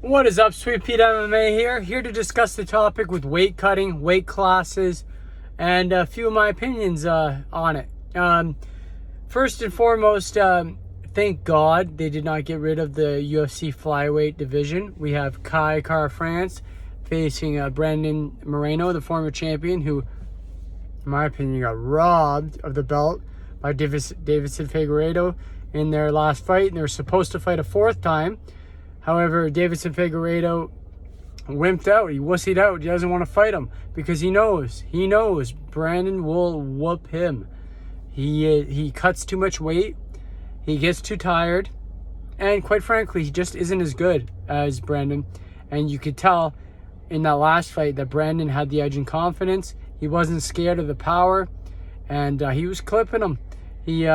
What is up, Sweet Pete MMA here to discuss the topic with weight cutting, weight classes, and a few of my opinions on it. First and foremost, thank God they did not get rid of the UFC Flyweight division. We have Kai Kara-France facing Brandon Moreno, the former champion, who, in my opinion, got robbed of the belt by Davidson Figueiredo in their last fight, and they were supposed to fight a fourth time. However, Davidson Figueiredo wimped out. He wussied out. He doesn't want to fight him because he knows Brandon will whoop him. He cuts too much weight. He gets too tired. And quite frankly, he just isn't as good as Brandon. And you could tell in that last fight that Brandon had the edge in confidence. He wasn't scared of the power. And he was clipping him. These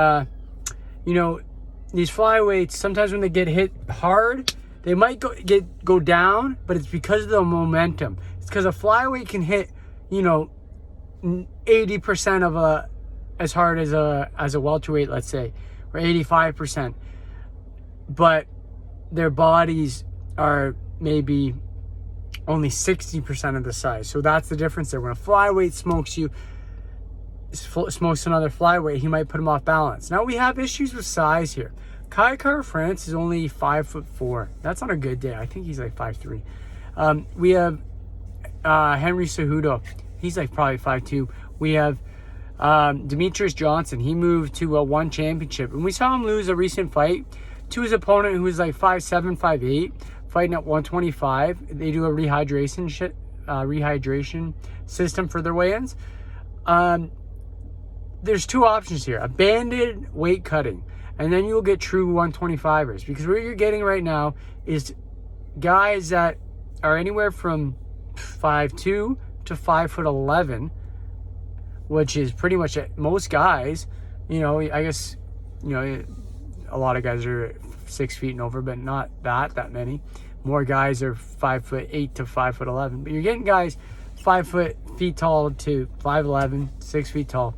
flyweights, sometimes when they get hit hard, they might go down, but it's because of the momentum. It's because a flyweight can hit, 80% of as hard as a welterweight, let's say, or 85%. But their bodies are maybe only 60% of the size. So that's the difference there. When a flyweight smokes another flyweight, he might put him off balance. Now we have issues with size here. Kai Kara-France is only 5'4". That's on a good day. I think he's like 5'3". We have Henry Cejudo. He's like probably 5'2". We have Demetrius Johnson. He moved to a one championship, and we saw him lose a recent fight to his opponent who was like 5'7", 5'8", fighting at 125. They do a rehydration system for their weigh-ins. There's two options here: abandoned weight cutting, and then you'll get true 125ers. Because what you're getting right now is guys that are anywhere from 5'2" to 5'11", which is pretty much most guys. I guess, a lot of guys are 6 feet and over, but not that many. More guys are 5'8" to 5'11", but you're getting guys 5 feet tall to 5'11", 6 feet tall,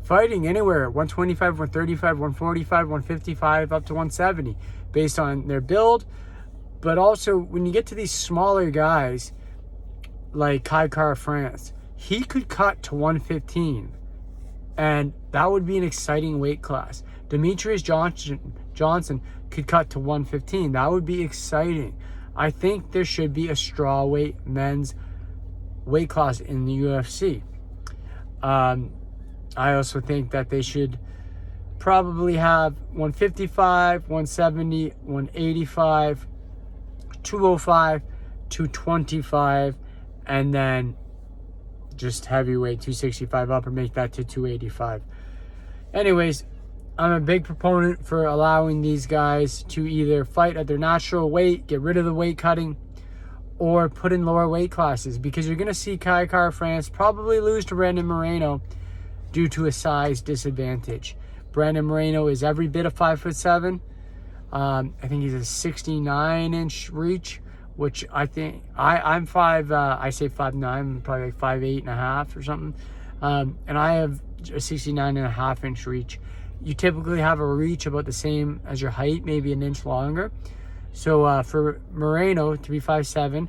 fighting anywhere 125, 135, 145, 155, up to 170, based on their build. But also, when you get to these smaller guys like Kai Kara-France, he could cut to 115, and that would be an exciting weight class. Demetrius Johnson could cut to 115. That would be exciting. I think there should be a strawweight men's weight class in the UFC. I also think that they should probably have 155, 170, 185, 205, 225, and then just heavyweight 265 up, or make that to 285. Anyways, I'm a big proponent for allowing these guys to either fight at their natural weight, get rid of the weight cutting, or put in lower weight classes, because you're going to see Kai Kara-France probably lose to Brandon Moreno due to a size disadvantage. Brandon Moreno is every bit of 5'7". I think he's a 69-inch reach, which I think I'm I say 5'9", probably like 5'8.5" or something. And I have a 69.5-inch reach. You typically have a reach about the same as your height, maybe an inch longer. So for Moreno to be 5'7",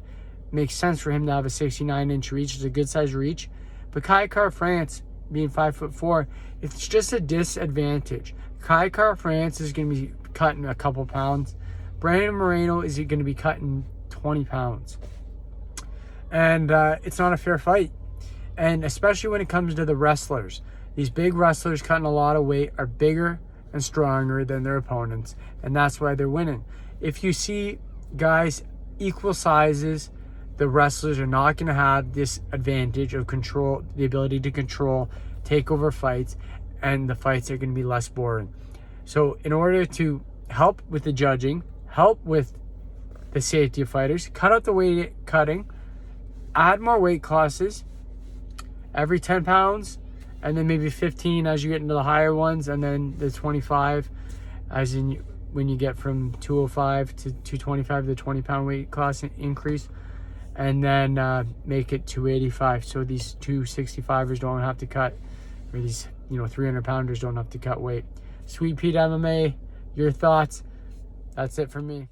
makes sense for him to have a 69-inch reach. It's a good size reach. But Kai Kara-France being 5'4", it's just a disadvantage. Kai Kara-France is going to be cutting a couple pounds. Brandon Moreno is going to be cutting 20 pounds. And it's not a fair fight. And especially when it comes to the wrestlers. These big wrestlers cutting a lot of weight are bigger and stronger than their opponents. And that's why they're winning. If you see guys equal sizes, the wrestlers are not going to have this advantage of control, the ability to control, take over fights, and the fights are going to be less boring. So in order to help with the judging, help with the safety of fighters, cut out the weight cutting, add more weight classes every 10 pounds, and then maybe 15 as you get into the higher ones, and then the 25 as in when you get from 205 to 225, the 20-pound weight class increase. And then make it 285, so these 265ers don't have to cut, or these 300-pounders don't have to cut weight. Sweet Pete MMA, your thoughts? That's it for me.